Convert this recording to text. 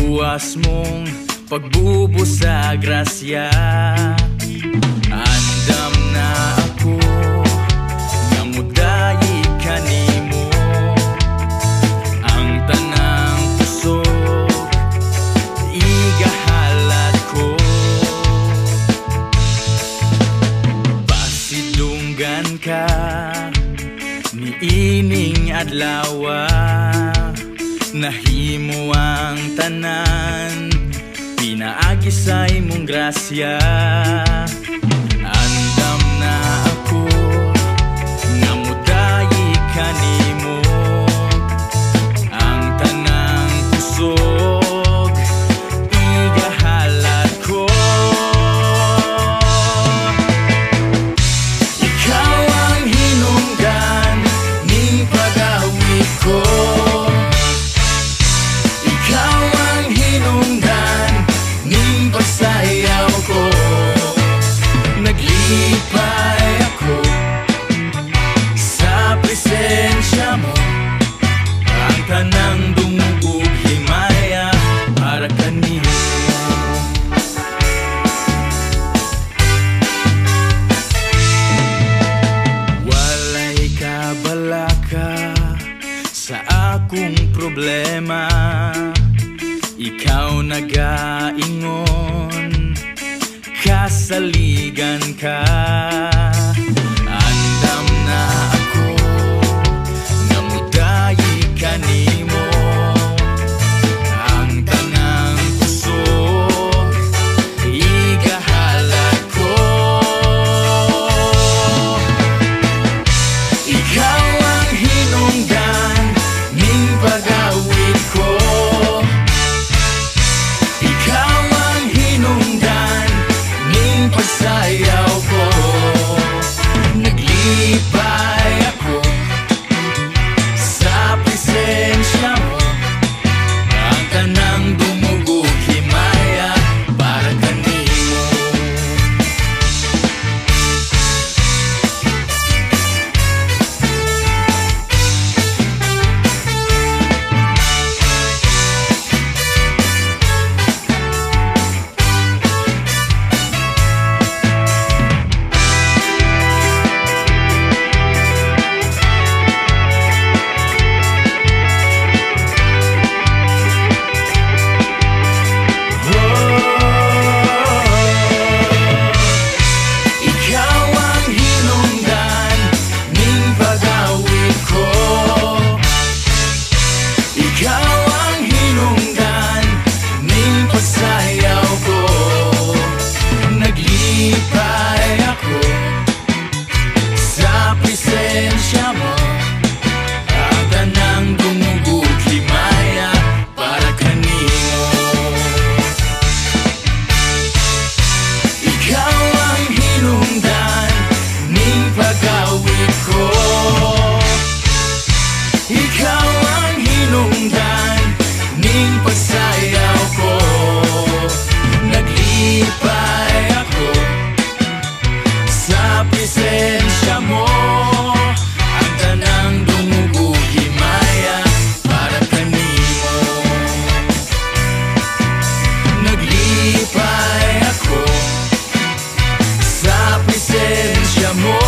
luwas mong pagbubuo sa grasya. Andam na ako nga mudayi kanimo, ang tanang puso igahalat ko. Pasidunggan ka ni ining adlawa, nahimo ang tanan pinaagi sa imong grasya. Andam na ako nga mudayi kanimo, ang tanang kusog igahalat ko. Ikaw ang hinungdan ning pag-awit ko, pagsayaw ko. Naglipay ako sa presensya mo, ang tanang dumugog himaya para kanimo. Walay kabalaka sa akong problema, ikaw nagaingon, kasaligan ka. Andam na ako nga mudayi kanimo, ang tanang kusog igahalat ko. Ikaw ang hinungdan ning pag-awit ko, pagsayaw ko. Naglipay ako sa presensya mo, ang tanang dumugog himaya para kanimo. Naglipay ako sa presensya mo, ang tanang dumugog himaya para kanimo. Ikaw ang hinungdan ning pag-awit ko, ikaw ang hinungdan ning pagsayaw ko. Naglipay ako sa presensya mo, ang tanang dumugog himaya para kanimo. Naglipay ako sa presensya mo,